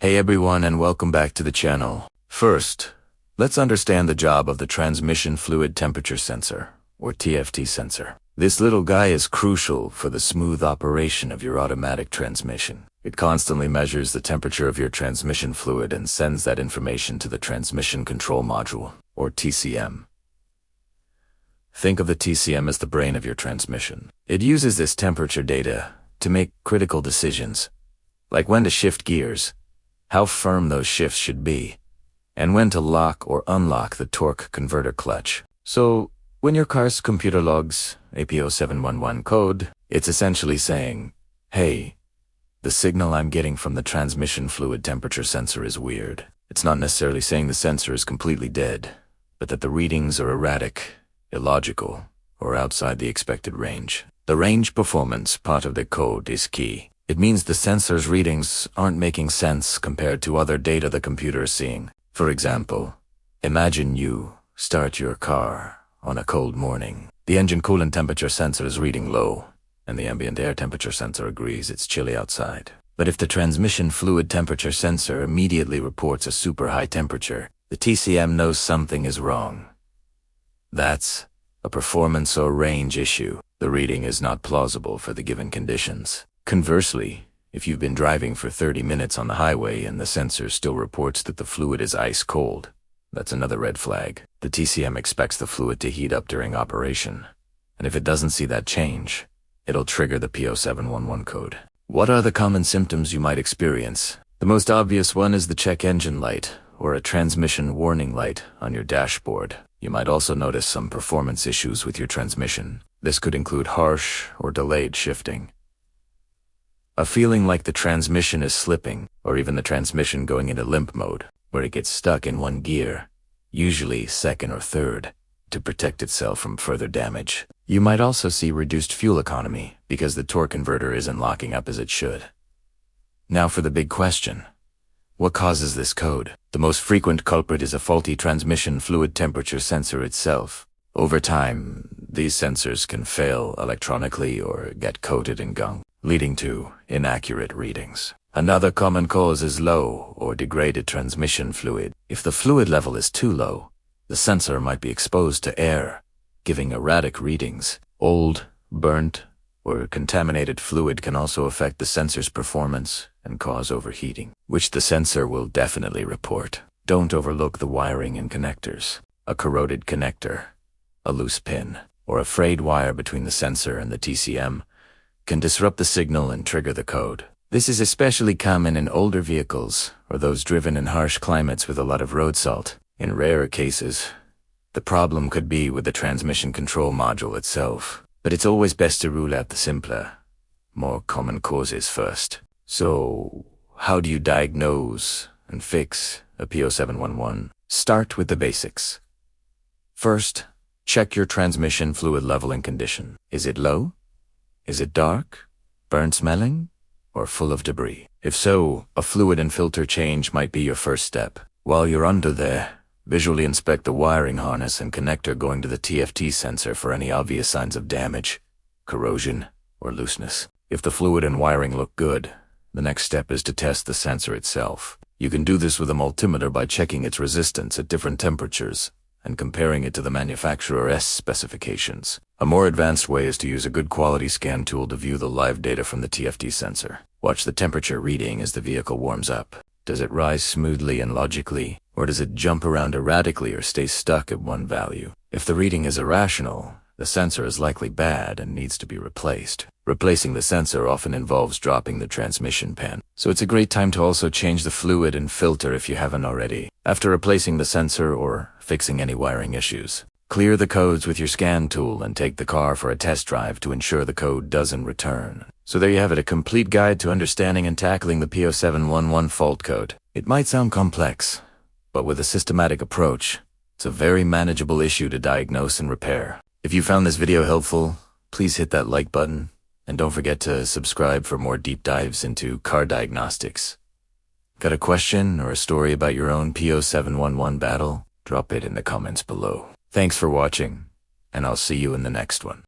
Hey everyone and welcome back to the channel. First, let's understand the job of the transmission fluid temperature sensor, or TFT sensor. This little guy is crucial for the smooth operation of your automatic transmission. It constantly measures the temperature of your transmission fluid and sends that information to the transmission control module, or TCM. Think of the TCM as the brain of your transmission. It uses this temperature data to make critical decisions, like when to shift gears, how firm those shifts should be, and when to lock or unlock the torque converter clutch. So, when your car's computer logs a P0711 code, it's essentially saying, hey, the signal I'm getting from the transmission fluid temperature sensor is weird. It's not necessarily saying the sensor is completely dead, but that the readings are erratic, illogical, or outside the expected range. The range performance part of the code is key. It means the sensor's readings aren't making sense compared to other data the computer is seeing. For example, imagine you start your car on a cold morning. The engine coolant temperature sensor is reading low, and the ambient air temperature sensor agrees it's chilly outside. But if the transmission fluid temperature sensor immediately reports a super high temperature, the TCM knows something is wrong. That's a performance or range issue. The reading is not plausible for the given conditions. Conversely, if you've been driving for 30 minutes on the highway and the sensor still reports that the fluid is ice cold, that's another red flag. The TCM expects the fluid to heat up during operation, and if it doesn't see that change, it'll trigger the P0711 code. What are the common symptoms you might experience? The most obvious one is the check engine light, or a transmission warning light on your dashboard. You might also notice some performance issues with your transmission. This could include harsh or delayed shifting, a feeling like the transmission is slipping, or even the transmission going into limp mode, where it gets stuck in one gear, usually second or third, to protect itself from further damage. You might also see reduced fuel economy because the torque converter isn't locking up as it should. Now for the big question. What causes this code? The most frequent culprit is a faulty transmission fluid temperature sensor itself. Over time, these sensors can fail electronically or get coated in gunk, leading to inaccurate readings. Another common cause is low or degraded transmission fluid. If the fluid level is too low, the sensor might be exposed to air, giving erratic readings. Old, burnt, or contaminated fluid can also affect the sensor's performance and cause overheating, which the sensor will definitely report. Don't overlook the wiring and connectors. A corroded connector, a loose pin, or a frayed wire between the sensor and the TCM can disrupt the signal and trigger the code. This is especially common in older vehicles or those driven in harsh climates with a lot of road salt. In rarer cases, the problem could be with the transmission control module itself, but it's always best to rule out the simpler, more common causes first. So, how do you diagnose and fix a P0711? Start with the basics. First, check your transmission fluid level and condition. Is it low? Is it dark, burnt smelling, or full of debris? If so, a fluid and filter change might be your first step. While you're under there, visually inspect the wiring harness and connector going to the TFT sensor for any obvious signs of damage, corrosion, or looseness. If the fluid and wiring look good, the next step is to test the sensor itself. You can do this with a multimeter by checking its resistance at different temperatures and comparing it to the manufacturer's specifications. A more advanced way is to use a good quality scan tool to view the live data from the TFT sensor. Watch the temperature reading as the vehicle warms up. Does it rise smoothly and logically, or does it jump around erratically or stay stuck at one value? If the reading is irrational, the sensor is likely bad and needs to be replaced. Replacing the sensor often involves dropping the transmission pan, so it's a great time to also change the fluid and filter if you haven't already. After replacing the sensor or fixing any wiring issues, clear the codes with your scan tool and take the car for a test drive to ensure the code doesn't return. So there you have it, a complete guide to understanding and tackling the P0711 fault code. It might sound complex, but with a systematic approach, it's a very manageable issue to diagnose and repair. If you found this video helpful, please hit that like button, and don't forget to subscribe for more deep dives into car diagnostics. Got a question or a story about your own P0711 battle? Drop it in the comments below. Thanks for watching, and I'll see you in the next one.